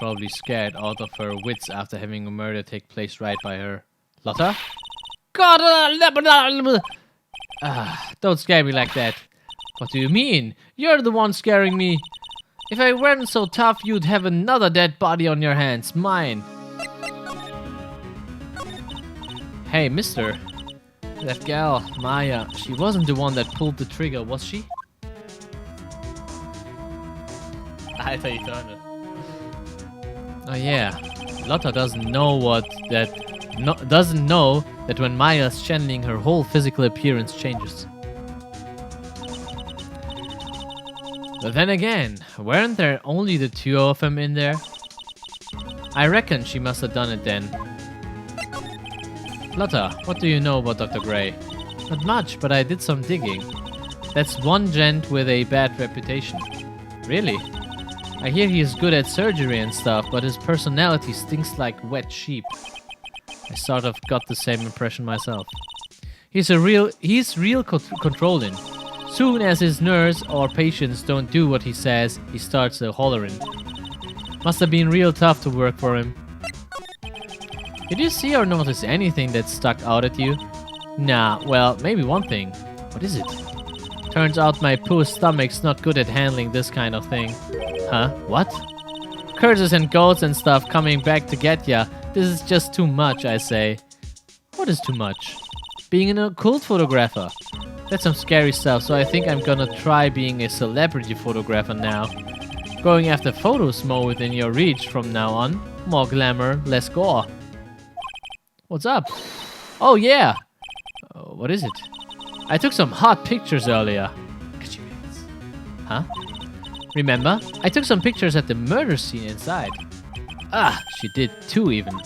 probably scared out of her wits after having a murder take place right by her. Lotta? God! Don't scare me like that. What do you mean? You're the one scaring me. If I weren't so tough, you'd have another dead body on your hands. Mine. Hey, mister. That gal, Maya, she wasn't the one that pulled the trigger, was she? Alter, ich turne. Oh yeah. Lotta doesn't know doesn't know that when Maya's channeling, her whole physical appearance changes. But then again, weren't there only the two of them in there? I reckon she must have done it then. Lotta, what do you know about Dr. Gray? Not much, but I did some digging. That's one gent with a bad reputation. Really? I hear he is good at surgery and stuff, but his personality stinks like wet sheep. I sort of got the same impression myself. He's real controlling. Soon as his nurse or patients don't do what he says, he starts hollering. Must have been real tough to work for him. Did you see or notice anything that stuck out at you? Nah, well, maybe one thing. What is it? Turns out my poor stomach's not good at handling this kind of thing. Huh? What? Curses and ghosts and stuff coming back to get ya. This is just too much, I say. What is too much? Being an occult photographer. That's some scary stuff, so I think I'm gonna try being a celebrity photographer now. Going after photos more within your reach from now on. More glamour, less gore. What's up? Oh yeah! What is it? I took some hot pictures earlier. Huh? Remember? I took some pictures at the murder scene inside. Ah, she did too even.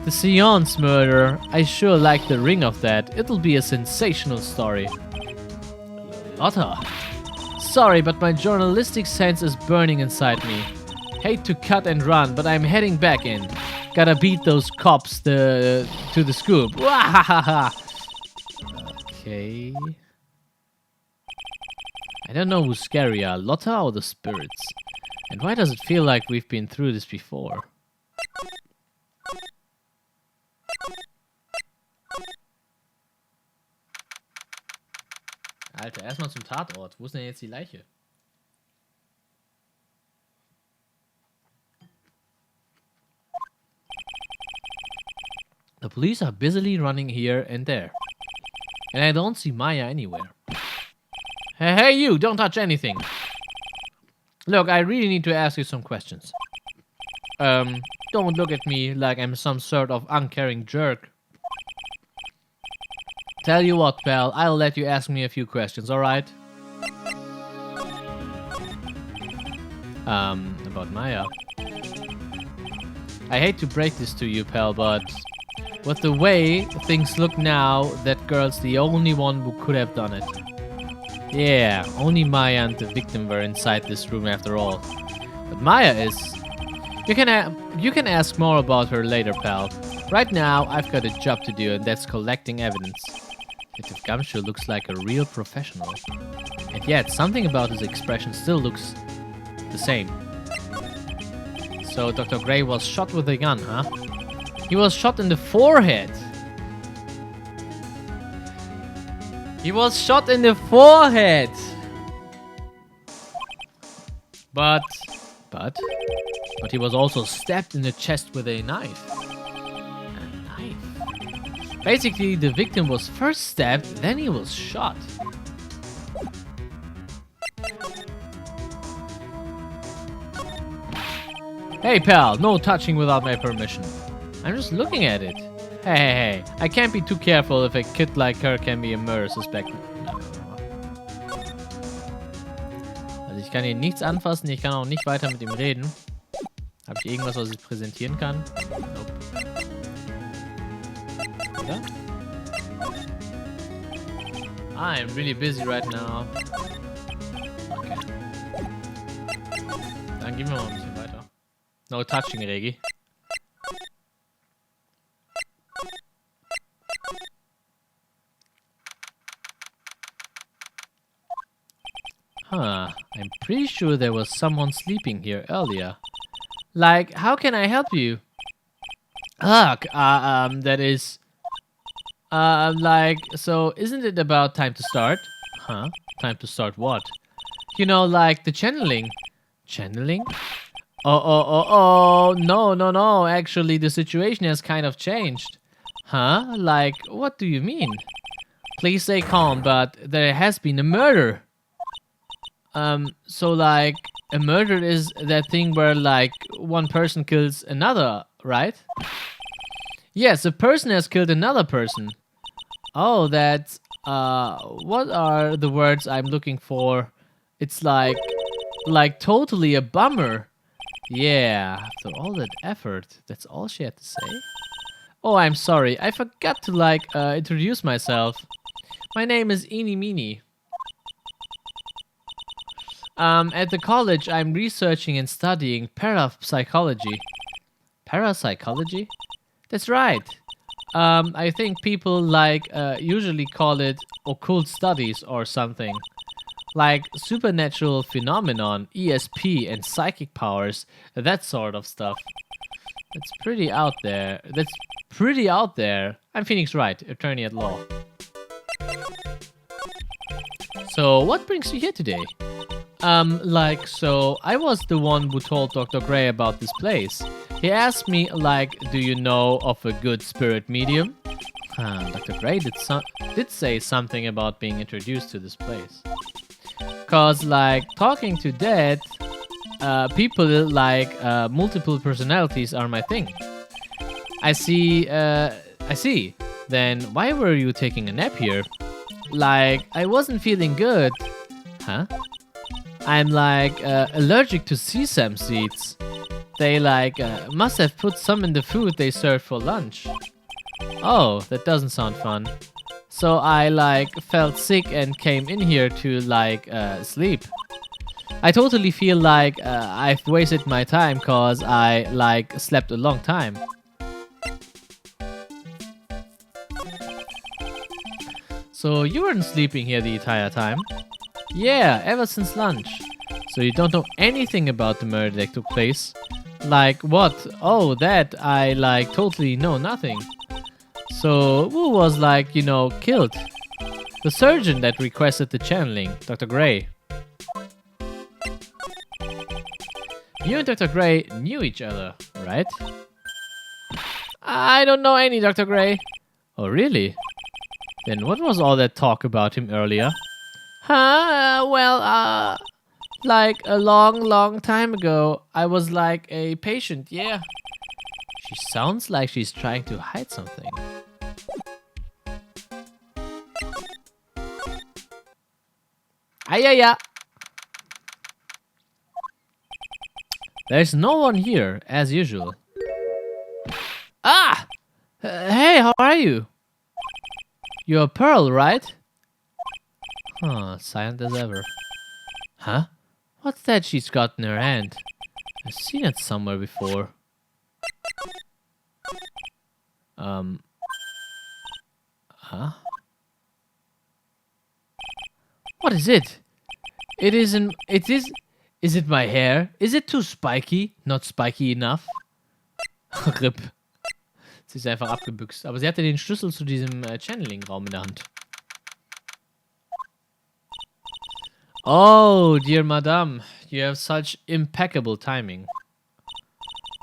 The Seance murder. I sure like the ring of that. It'll be a sensational story. Lotta. Sorry, but my journalistic sense is burning inside me. Hate to cut and run, but I'm heading back in. Gotta beat those cops to the scoop. Okay. I don't know who's scarier, Lotta or the spirits. And why does it feel like we've been through this before? Alter, erstmal zum Tatort. Wo ist denn jetzt die Leiche? The police are busily running here and there. And I don't see Maya anywhere. Hey, you! Don't touch anything! Look, I really need to ask you some questions. Don't look at me like I'm some sort of uncaring jerk. Tell you what, pal, I'll let you ask me a few questions, alright? About Maya. I hate to break this to you, pal, but with the way things look now, that girl's the only one who could have done it. Yeah, only Maya and the victim were inside this room after all. But Maya is... You can ask more about her later, pal. Right now, I've got a job to do, and that's collecting evidence. Detective Gumshoe looks like a real professional. And yet, something about his expression still looks the same. So, Dr. Gray was shot with a gun, huh? He was shot in the forehead. He was shot in the forehead. But he was also stabbed in the chest with a knife. A knife? Basically, the victim was first stabbed, then he was shot. Hey pal, no touching without my permission. I'm just looking at it. Hey, I can't be too careful if a kid like her can be a murder suspect. Also ich kann hier nichts anfassen, ich kann auch nicht weiter mit ihm reden. Habe ich irgendwas, was ich präsentieren kann? Nope. Oder? I'm really busy right now. Okay. Dann gehen wir mal ein bisschen weiter. No touching, Regi. Huh, I'm pretty sure there was someone sleeping here earlier. Like, how can I help you? Ugh, that is... like, so isn't it about time to start? Huh? Time to start what? You know, like the channeling. Channeling? Oh, no, no, no. Actually, the situation has kind of changed. Huh? Like, what do you mean? Please stay calm, but there has been a murder. So like, a murder is that thing where like one person kills another, right? Yes, a person has killed another person. Oh, that's, what are the words I'm looking for? It's like totally a bummer. Yeah, after all that effort, that's all she had to say? Oh, I'm sorry, I forgot to, like, introduce myself. My name is Eeny Meeny. At the college, I'm researching and studying parapsychology. Parapsychology? That's right. I think people, like, usually call it occult studies or something. Like supernatural phenomenon, ESP, and psychic powers, that sort of stuff. That's pretty out there. That's pretty out there. I'm Phoenix Wright, attorney at law. So, what brings you here today? So I was the one who told Dr. Gray about this place. He asked me, like, do you know of a good spirit medium? Dr. Gray did say something about being introduced to this place. Cause, like, talking to dead people, like, multiple personalities are my thing. I see. Then why were you taking a nap here? Like, I wasn't feeling good. Huh? I'm, like, allergic to sesame seeds. They, like, must have put some in the food they served for lunch. Oh, that doesn't sound fun. So I, like, felt sick and came in here to, like, sleep. I totally feel like I've wasted my time cause I, like, slept a long time. So you weren't sleeping here the entire time? Yeah, ever since lunch. So you don't know anything about the murder that took place? Like what? Oh, that I, like, totally know nothing. So who was, like, you know, killed? The surgeon that requested the channeling, Dr. Gray. You and Dr. Gray knew each other, right? I don't know any Dr. Gray. Oh, really? Then what was all that talk about him earlier? Like a long, long time ago, I was like a patient, yeah. She sounds like she's trying to hide something. Yeah. There's no one here, as usual. Ah! Hey, how are you? You're Pearl, right? Huh, silent as ever. Huh? What's that she's got in her hand? I've seen it somewhere before. Huh? What is it? It isn't. It is. Is it my hair? Is it too spiky? Not spiky enough? RIP. Sie ist einfach abgebüxt. Aber sie hatte den Schlüssel zu diesem Channeling-Raum in der Hand. Oh, dear madame, you have such impeccable timing.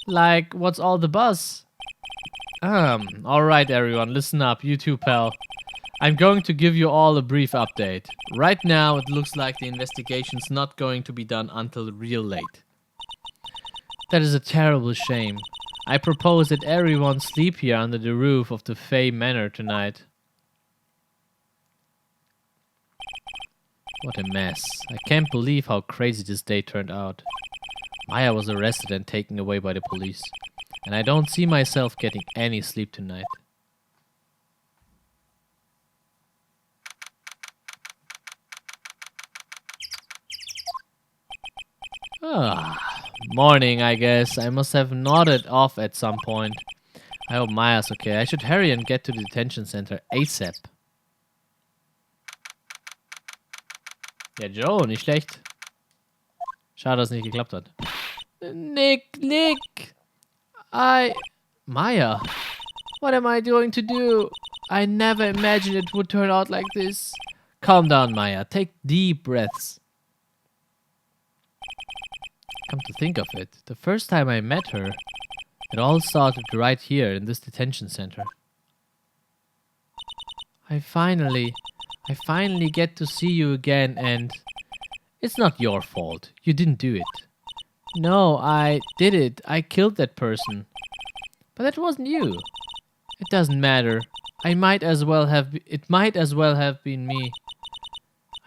Like, what's all the buzz? Alright everyone, listen up, you too, pal. I'm going to give you all a brief update. Right now, it looks like the investigation's not going to be done until real late. That is a terrible shame. I propose that everyone sleep here under the roof of the Fey Manor tonight. What a mess. I can't believe how crazy this day turned out. Maya was arrested and taken away by the police. And I don't see myself getting any sleep tonight. Morning, I guess. I must have nodded off at some point. I hope Maya's okay. I should hurry and get to the detention center ASAP. Ja, Joe, nicht schlecht. Schade, dass es nicht geklappt hat. Nick! Maya, what am I going to do? I never imagined it would turn out like this. Calm down, Maya. Take deep breaths. Come to think of it, the first time I met her, it all started right here in this detention center. I finally get to see you again, and it's not your fault. You didn't do it. No, I did it. I killed that person. But that wasn't you. It doesn't matter. It might as well have been me.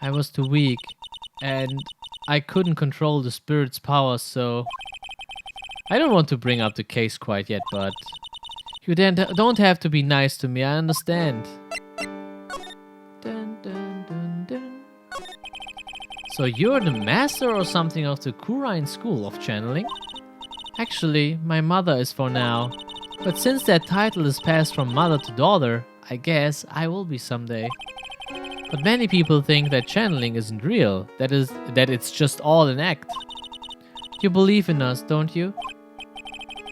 I was too weak, and I couldn't control the spirit's power, so I don't want to bring up the case quite yet, but you don't have to be nice to me, I understand. Dun, dun, dun, dun. So you're the master or something of the Kurine School of Channeling? Actually, my mother is for now. But since that title is passed from mother to daughter, I guess I will be someday. But many people think that channeling isn't real, that it's just all an act. You believe in us, don't you?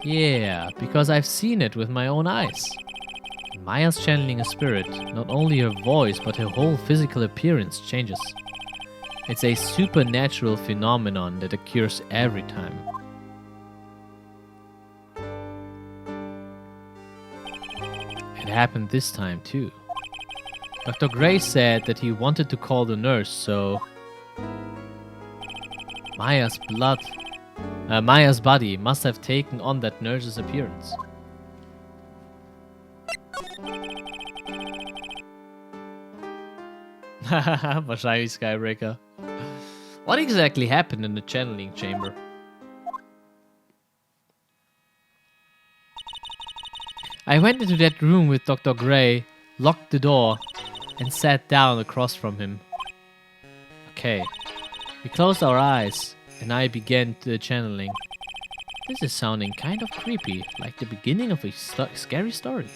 Yeah, because I've seen it with my own eyes. Maya's channeling a spirit. Not only her voice, but her whole physical appearance changes. It's a supernatural phenomenon that occurs every time. It happened this time too. Dr. Gray said that he wanted to call the nurse, so Maya's body must have taken on that nurse's appearance. Wahrscheinlich Skybreaker. What exactly happened in the channeling chamber? I went into that room with Dr. Gray, locked the door, and sat down across from him. Okay, we closed our eyes, and I began the channeling. This is sounding kind of creepy, like the beginning of a scary story.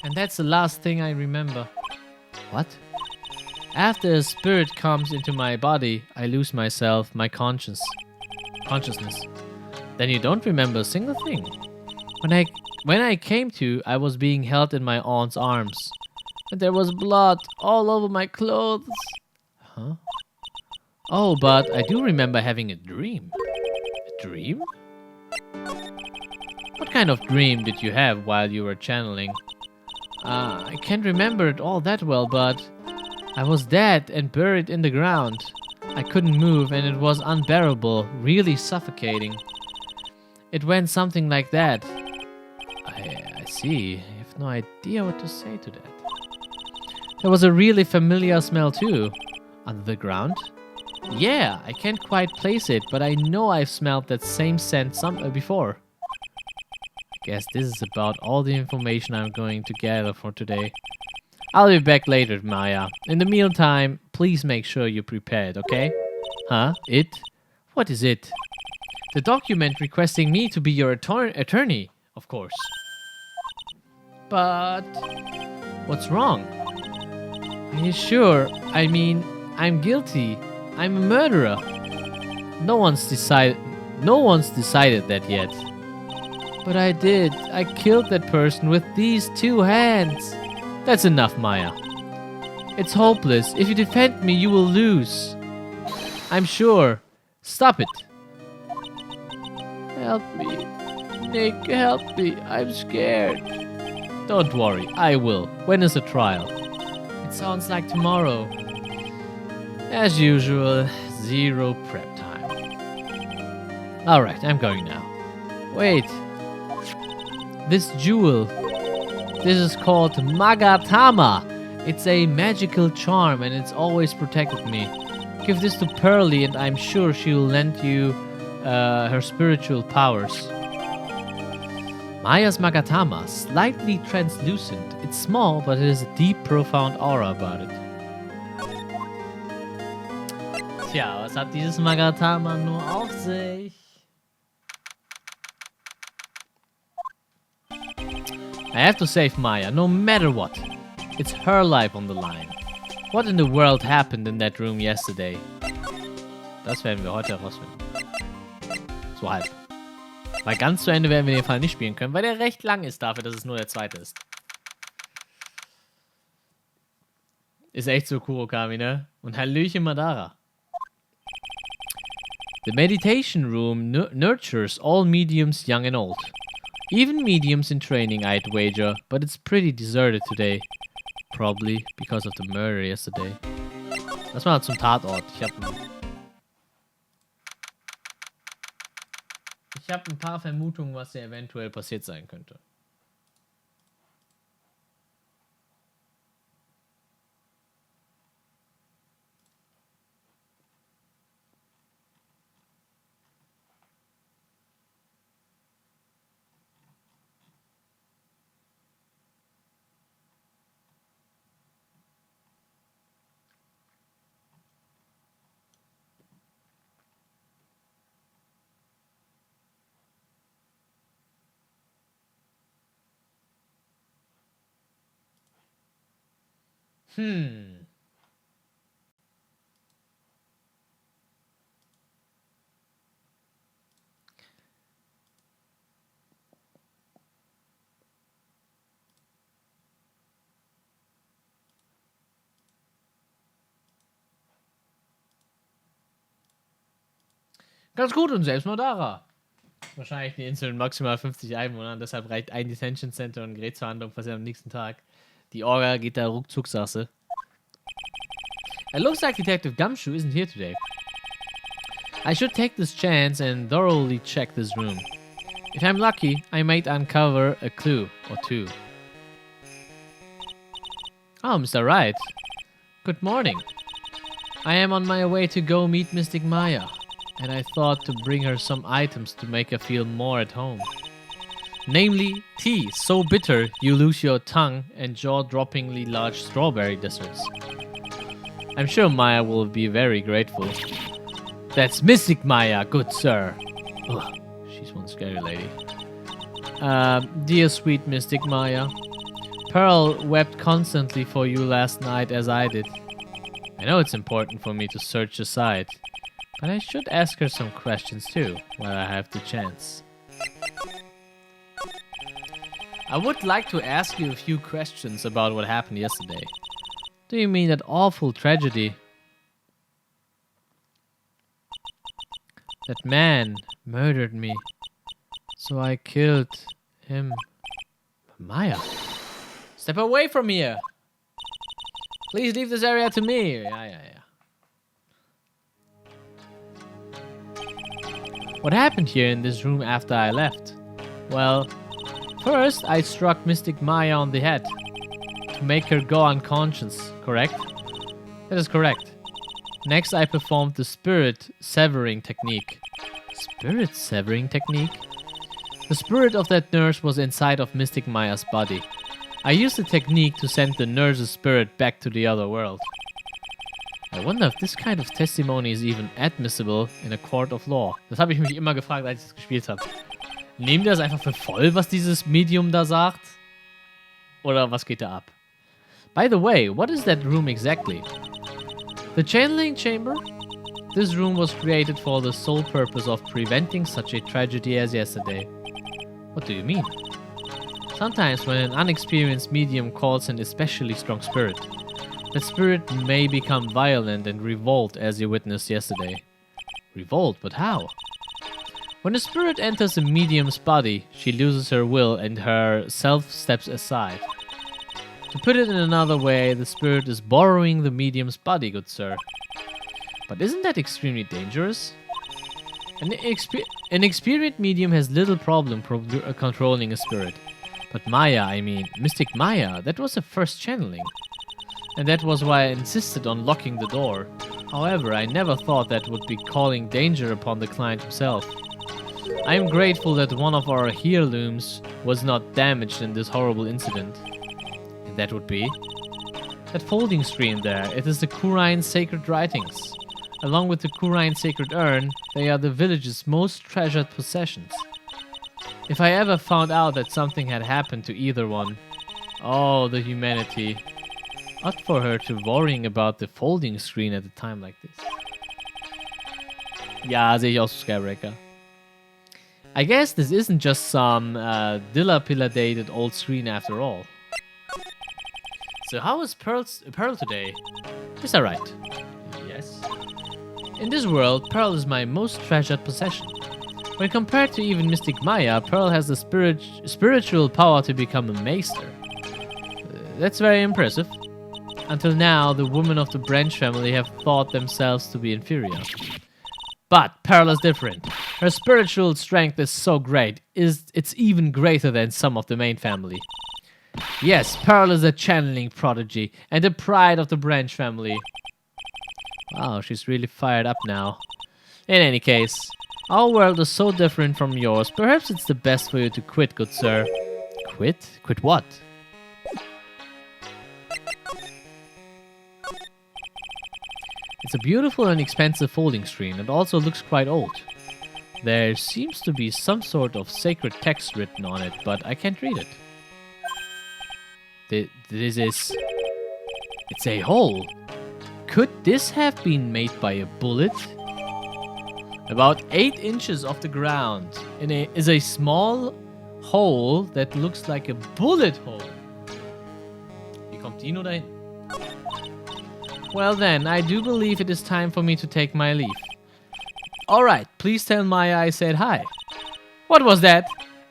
And that's the last thing I remember. What? After a spirit comes into my body, I lose myself, my consciousness. Then you don't remember a single thing. When I came to, I was being held in my aunt's arms. And there was blood all over my clothes. Huh? Oh, but I do remember having a dream. A dream? What kind of dream did you have while you were channeling? I can't remember it all that well, but I was dead and buried in the ground. I couldn't move and it was unbearable, really suffocating. It went something like that. I see. I have no idea what to say to that. There was a really familiar smell too. Under the ground? Yeah, I can't quite place it, but I know I've smelled that same scent before. I guess this is about all the information I'm going to gather for today. I'll be back later, Maya. In the meantime, please make sure you're prepared, okay? Huh? It? What is it? The document requesting me to be your attorney, of course. But what's wrong? Are you sure? I mean, I'm guilty. I'm a murderer. No one's decided that yet. But I did. I killed that person with these 2 hands. That's enough, Maya. It's hopeless. If you defend me, you will lose. I'm sure. Stop it. Help me. Nick, help me. I'm scared. Don't worry. I will. When is the trial? It sounds like tomorrow. As usual, 0 prep time. Alright, I'm going now. Wait. This jewel. This is called Magatama. It's a magical charm and it's always protected me. Give this to Pearly and I'm sure she will lend you her spiritual powers. Maya's Magatama, slightly translucent. It's small, but it has a deep, profound aura about it. Tja, was hat dieses Magatama nur auf sich? I have to save Maya, no matter what. It's her life on the line. What in the world happened in that room yesterday? Das werden wir heute herausfinden. So halb. Weil ganz zu Ende werden wir den Fall nicht spielen können, weil der recht lang ist dafür, dass es nur der zweite ist. Ist echt so Kurokami, ne? Und Hallöchen Madara. The meditation room nurtures all mediums, young and old. Even mediums in training, I'd wager, but it's pretty deserted today. Probably because of the murder yesterday. Lass mal zum Tatort. Ich hab ein paar Vermutungen, was hier eventuell passiert sein könnte. Ganz gut und selbst Madara. Wahrscheinlich die Insel mit maximal 50 Einwohnern, deshalb reicht ein Detention Center und Gerätsverhandlung passiert am nächsten Tag. Die Orga geht da ruckzuck, Sasse. It looks like Detective Gumshoe isn't here today. I should take this chance and thoroughly check this room. If I'm lucky, I might uncover a clue or two. Oh, Mr. Wright. Good morning. I am on my way to go meet Mystic Maya, and I thought to bring her some items to make her feel more at home. Namely, tea so bitter you lose your tongue and jaw-droppingly large strawberry desserts. I'm sure Maya will be very grateful. That's Mystic Maya, good sir. Ugh, she's one scary lady. Dear sweet Mystic Maya, Pearl wept constantly for you last night as I did. I know it's important for me to search the site, but I should ask her some questions too, while I have the chance. I would like to ask you a few questions about what happened yesterday. Do you mean that awful tragedy? That man murdered me, so I killed him. Maya, step away from here! Please leave this area to me. Yeah. What happened here in this room after I left? Well, first I struck Mystic Maya on the head to make her go unconscious, correct? That is correct. Next I performed the spirit severing technique. Spirit severing technique? The spirit of that nurse was inside of Mystic Maya's body. I used the technique to send the nurse's spirit back to the other world. I wonder if this kind of testimony is even admissible in a court of law. Das habe ich mich immer gefragt, als ich das gespielt habe. Nehmen die das einfach für voll, was dieses Medium da sagt? Oder was geht da ab? By the way, what is that room exactly? The channeling chamber? This room was created for the sole purpose of preventing such a tragedy as yesterday. What do you mean? Sometimes when an unexperienced medium calls an especially strong spirit, that spirit may become violent and revolt as you witnessed yesterday. Revolt? But how? When a spirit enters a medium's body, she loses her will and her self steps aside. To put it in another way, the spirit is borrowing the medium's body, good sir. But isn't that extremely dangerous? An experienced medium has little problem controlling a spirit. But Maya, Mystic Maya, that was the first channeling. And that was why I insisted on locking the door. However, I never thought that would be calling danger upon the client himself. I am grateful that one of our heirlooms was not damaged in this horrible incident. And that would be? That folding screen there, it is the Kurine sacred writings. Along with the Kurine sacred urn, they are the village's most treasured possessions. If I ever found out that something had happened to either one, oh, the humanity. Not for her to worrying about the folding screen at a time like this. Ja, sehe ich auch so, Skybreaker. I guess this isn't just some dilapidated old screen after all. So how is Pearl today? Is that right? Yes. In this world, Pearl is my most treasured possession. When compared to even Mystic Maya, Pearl has the spiritual power to become a maester. That's very impressive. Until now, the women of the Branch family have thought themselves to be inferior. But Pearl is different. Her spiritual strength is so great, it's even greater than some of the main family. Yes, Pearl is a channeling prodigy and the pride of the Branch family. Wow, she's really fired up now. In any case, our world is so different from yours. Perhaps it's the best for you to quit, good sir. Quit? Quit what? It's a beautiful and expensive folding screen. It also looks quite old. There seems to be some sort of sacred text written on it, but I can't read it. This is... It's a hole. Could this have been made by a bullet? About 8 inches off the ground is a small hole that looks like a bullet hole. Wie kommt die nur dahin? Well then, I do believe it is time for me to take my leave. Alright, please tell Maya I said hi. What was that?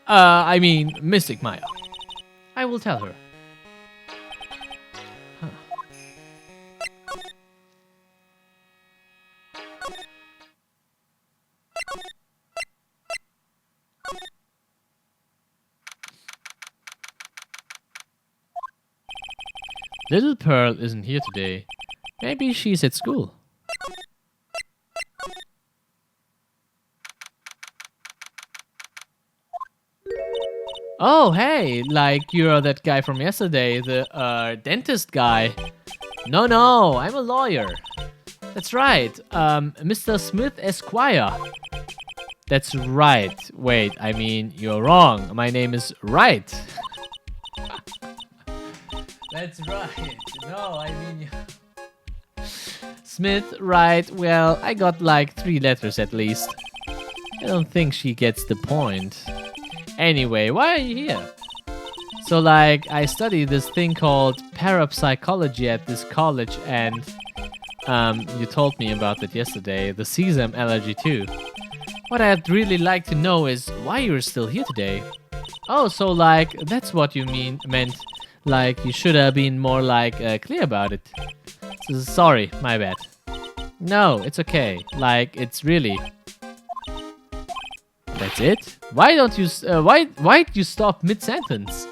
I mean, Mystic Maya. I will tell her. Huh. Little Pearl isn't here today. Maybe she's at school. Oh, hey, like you're that guy from yesterday, the dentist guy. No, I'm a lawyer. That's right, Mr. Smith Esquire. That's right. Wait, I mean, you're wrong. My name is Wright. That's right. No, I mean... Smith, Wright, well, I got like 3 letters at least. I don't think she gets the point. Anyway, why are you here? So like, I study this thing called parapsychology at this college and you told me about it yesterday, the sesame allergy too. What I'd really like to know is why you're still here today. Oh, so like, that's what you meant. Like, you should have been more like clear about it. Sorry, my bad. No, it's okay. Like, it's really... That's it? Why don't you... why'd you stop mid-sentence?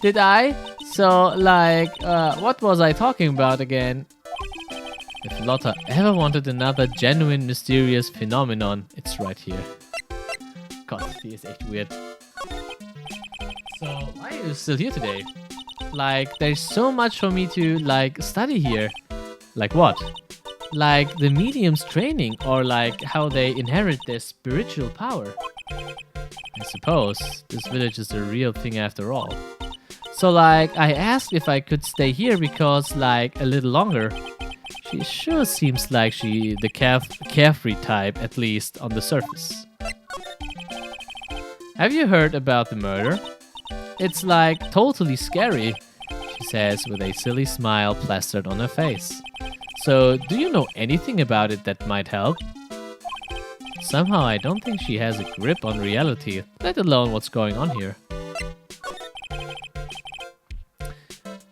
Did I? So, like, what was I talking about again? If Lotta ever wanted another genuine mysterious phenomenon, it's right here. God, die is echt weird. So, why are you still here today? Like, there's so much for me to, like, study here. Like what? Like the medium's training or like how they inherit their spiritual power. I suppose this village is a real thing after all. So like I asked if I could stay here because like a little longer. She sure seems like the carefree type, at least on the surface. Have you heard about the murder? It's like totally scary, she says with a silly smile plastered on her face. So, do you know anything about it that might help? Somehow I don't think she has a grip on reality, let alone what's going on here.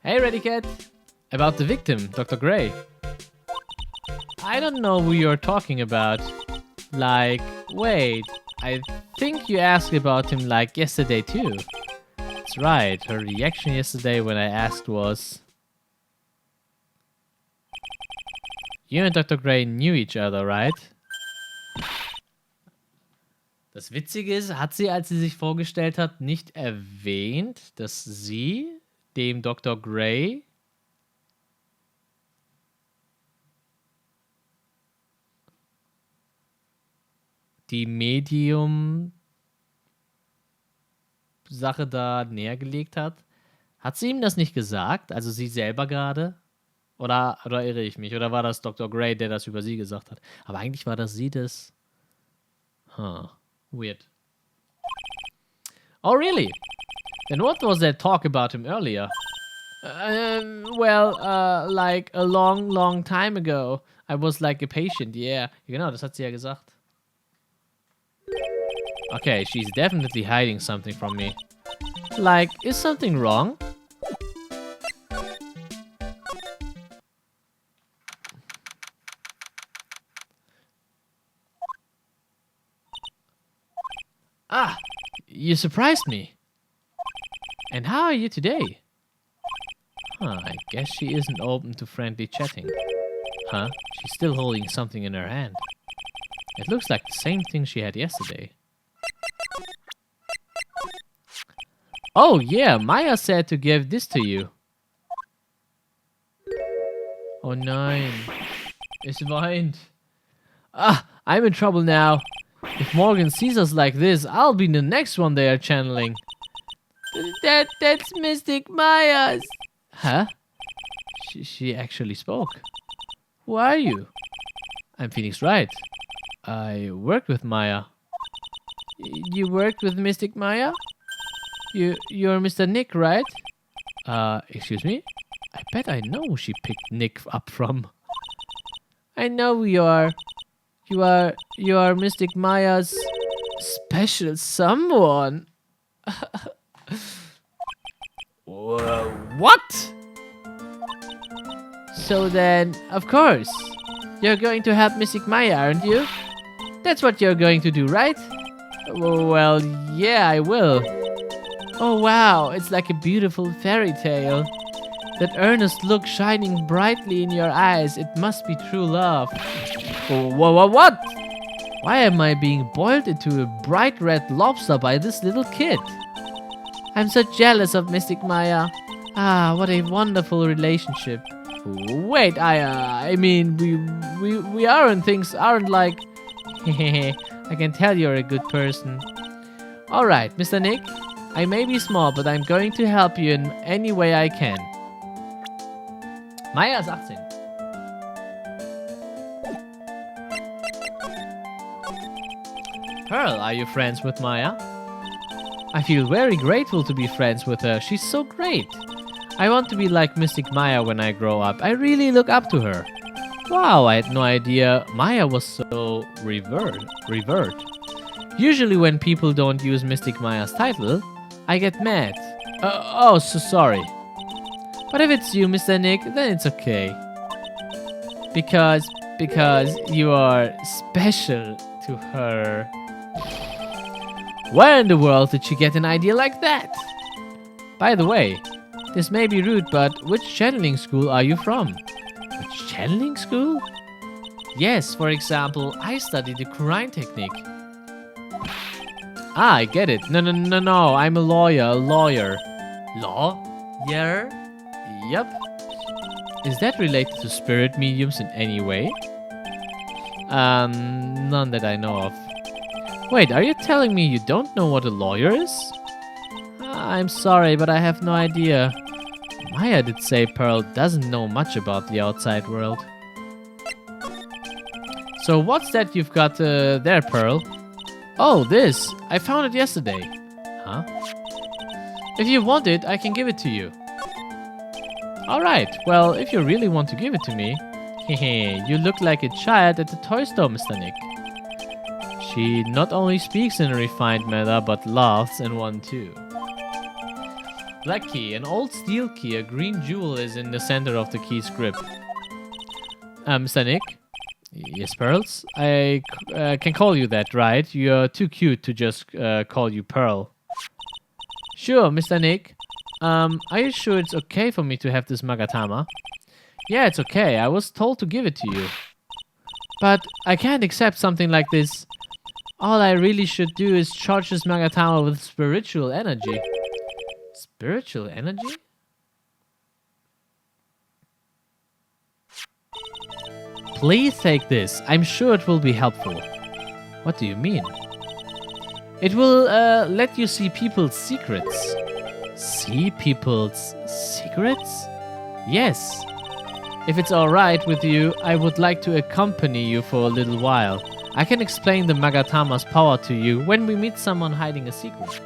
Hey, Ready Cat! About the victim, Dr. Gray. I don't know who you're talking about. Like, wait, I think you asked about him like yesterday too. That's right, her reaction yesterday when I asked was... You and Dr. Gray knew each other, right? Das Witzige ist, hat sie, als sie sich vorgestellt hat, nicht erwähnt, dass sie dem Dr. Gray die Medium-Sache da nähergelegt hat. Hat sie ihm das nicht gesagt? Also sie selber gerade? Oder irre ich mich? Oder war das Dr. Gray, der das über sie gesagt hat? Aber eigentlich war das sie das... Huh. Weird. Oh, really? Then what was that talk about him earlier? Like a long, long time ago. I was like a patient, yeah. Genau, das hat sie ja gesagt. Okay, she's definitely hiding something from me. Like, is something wrong? Ah, you surprised me. And how are you today? Huh, I guess she isn't open to friendly chatting. Huh, she's still holding something in her hand. It looks like the same thing she had yesterday. Oh yeah, Maya said to give this to you. Oh nein, es weint. Ah, I'm in trouble now. If Morgan sees us like this, I'll be the next one they are channeling. That's Mystic Maya's. Huh? She actually spoke. Who are you? I'm Phoenix Wright. I worked with Maya. You worked with Mystic Maya? You're Mr. Nick, right? Excuse me? I bet I know who she picked Nick up from. I know who you are. You are Mystic Maya's special someone. What? So then, of course, you're going to help Mystic Maya, aren't you? That's what you're going to do, right? Well, yeah, I will. Oh wow, it's like a beautiful fairy tale. That earnest look shining brightly in your eyes, it must be true love. What? Why am I being boiled into a bright red lobster by this little kid? I'm so jealous of Mystic Maya. Ah, what a wonderful relationship. Wait, I mean, we aren't, things aren't like... I can tell you're a good person. Alright, Mr. Nick, I may be small, but I'm going to help you in any way I can. Maya ist 18. Pearl, are you friends with Maya? I feel very grateful to be friends with her. She's so great. I want to be like Mystic Maya when I grow up. I really look up to her. Wow, I had no idea Maya was so revered. Usually when people don't use Mystic Maya's title, I get mad. Oh, so sorry. But if it's you, Mr. Nick, then it's okay. Because you are special to her. Where in the world did she get an idea like that? By the way, this may be rude, but which channeling school are you from? Which channeling school? Yes, for example, I studied the Kurine technique. Ah, I get it. No, I'm a lawyer. Lawyer? Yep. Is that related to spirit mediums in any way? None that I know of. Wait, are you telling me you don't know what a lawyer is? I'm sorry, but I have no idea. Maya did say Pearl doesn't know much about the outside world. So what's that you've got there, Pearl? Oh, this. I found it yesterday. Huh? If you want it, I can give it to you. Alright, well, if you really want to give it to me... Hehe, you look like a child at the toy store, Mr. Nick. She not only speaks in a refined manner, but laughs in one too. Black key, an old steel key, a green jewel is in the center of the key's grip. Mr. Nick? Yes, Pearls? I can call you that, right? You're too cute to just call you Pearl. Sure, Mr. Nick. Are you sure it's okay for me to have this Magatama? Yeah, it's okay. I was told to give it to you. But I can't accept something like this. All I really should do is charge this Magatama with spiritual energy. Spiritual energy? Please take this. I'm sure it will be helpful. What do you mean? It will let you see people's secrets. See people's secrets? Yes. If it's alright with you, I would like to accompany you for a little while. I can explain the Magatama's power to you when we meet someone hiding a secret.